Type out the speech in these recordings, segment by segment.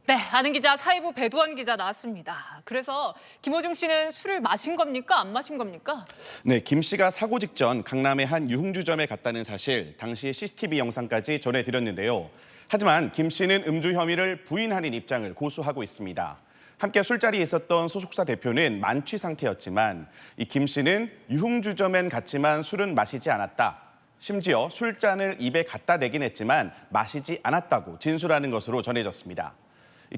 네, 아는 기자 사회부 배두원 기자 나왔습니다. 그래서 김호중 씨는 술을 마신 겁니까? 안 마신 겁니까? 네, 김 씨가 사고 직전 강남의 한 유흥주점에 갔다는 사실, 당시 CCTV 영상까지 전해드렸는데요. 하지만 김 씨는 음주 혐의를 부인하는 입장을 고수하고 있습니다. 함께 술자리에 있었던 소속사 대표는 만취 상태였지만 이 김 씨는 유흥주점엔 갔지만 술은 마시지 않았다. 심지어 술잔을 입에 갖다 대긴 했지만 마시지 않았다고 진술하는 것으로 전해졌습니다.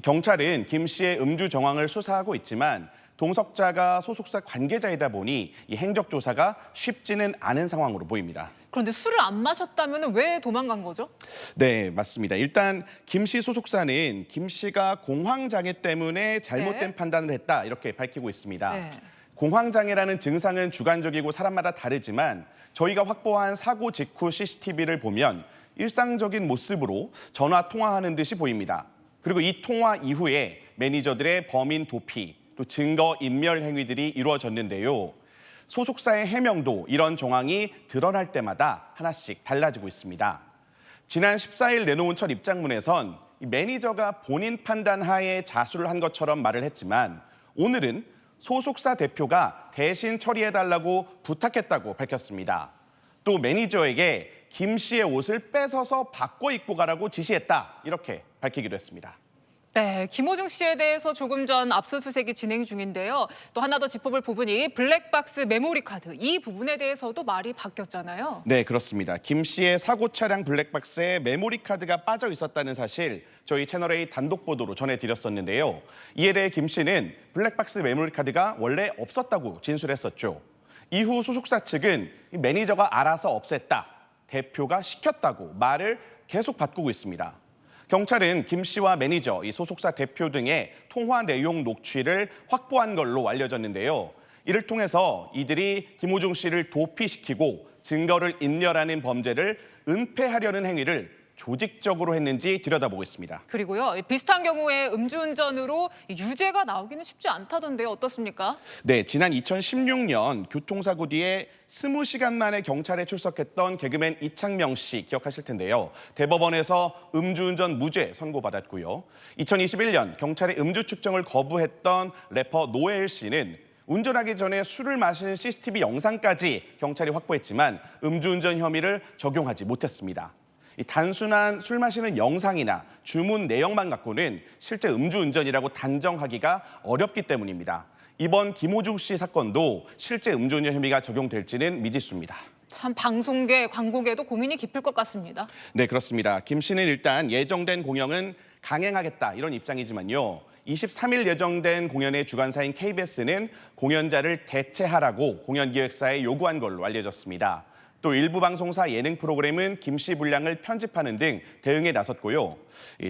경찰은 김 씨의 음주 정황을 수사하고 있지만 동석자가 소속사 관계자이다 보니 이 행적 조사가 쉽지는 않은 상황으로 보입니다. 그런데 술을 안 마셨다면 왜 도망간 거죠? 네, 맞습니다. 일단 김 씨 소속사는 김 씨가 공황장애 때문에 잘못된 판단을 했다 이렇게 밝히고 있습니다. 네. 공황장애라는 증상은 주관적이고 사람마다 다르지만 저희가 확보한 사고 직후 CCTV를 보면 일상적인 모습으로 전화 통화하는 듯이 보입니다. 그리고 이 통화 이후에 매니저들의 범인 도피, 또 증거 인멸 행위들이 이루어졌는데요. 소속사의 해명도 이런 정황이 드러날 때마다 하나씩 달라지고 있습니다. 지난 14일 내놓은 첫 입장문에선 매니저가 본인 판단 하에 자수를 한 것처럼 말을 했지만 오늘은 소속사 대표가 대신 처리해달라고 부탁했다고 밝혔습니다. 또 매니저에게 김 씨의 옷을 뺏어서 바꿔 입고 가라고 지시했다 이렇게 밝히기도 했습니다. 네, 김호중 씨에 대해서 조금 전 압수수색이 진행 중인데요. 또 하나 더 짚어볼 부분이 블랙박스 메모리 카드, 이 부분에 대해서도 말이 바뀌었잖아요. 네, 그렇습니다. 김 씨의 사고 차량 블랙박스에 메모리 카드가 빠져 있었다는 사실 저희 채널A 단독 보도로 전해드렸었는데요. 이에 대해 김 씨는 블랙박스 메모리 카드가 원래 없었다고 진술했었죠. 이후 소속사 측은 매니저가 알아서 없앴다, 대표가 시켰다고 말을 계속 바꾸고 있습니다. 경찰은 김 씨와 매니저, 이 소속사 대표 등의 통화 내용 녹취를 확보한 걸로 알려졌는데요. 이를 통해서 이들이 김호중 씨를 도피시키고 증거를 인멸하는 범죄를 은폐하려는 행위를 조직적으로 했는지 들여다보고 있습니다. 그리고요, 비슷한 경우에 음주운전으로 유죄가 나오기는 쉽지 않다던데요. 어떻습니까? 네, 지난 2016년 교통사고 뒤에 20시간 만에 경찰에 출석했던 개그맨 이창명 씨 기억하실 텐데요. 대법원에서 음주운전 무죄 선고받았고요. 2021년 경찰의 음주 측정을 거부했던 래퍼 노엘 씨는 운전하기 전에 술을 마시는 CCTV 영상까지 경찰이 확보했지만 음주운전 혐의를 적용하지 못했습니다. 이 단순한 술 마시는 영상이나 주문 내용만 갖고는 실제 음주운전이라고 단정하기가 어렵기 때문입니다. 이번 김호중 씨 사건도 실제 음주운전 혐의가 적용될지는 미지수입니다. 참 방송계, 광고계도 고민이 깊을 것 같습니다. 네, 그렇습니다. 김 씨는 일단 예정된 공연은 강행하겠다 이런 입장이지만요. 23일 예정된 공연의 주관사인 KBS는 공연자를 대체하라고 공연기획사에 요구한 걸로 알려졌습니다. 또 일부 방송사 예능 프로그램은 김 씨 분량을 편집하는 등 대응에 나섰고요.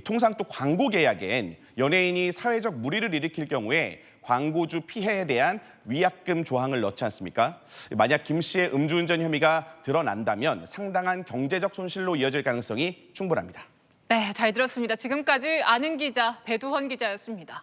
통상 또 광고 계약엔 연예인이 사회적 물의를 일으킬 경우에 광고주 피해에 대한 위약금 조항을 넣지 않습니까? 만약 김 씨의 음주운전 혐의가 드러난다면 상당한 경제적 손실로 이어질 가능성이 충분합니다. 네, 잘 들었습니다. 지금까지 아는 기자 배두원 기자였습니다.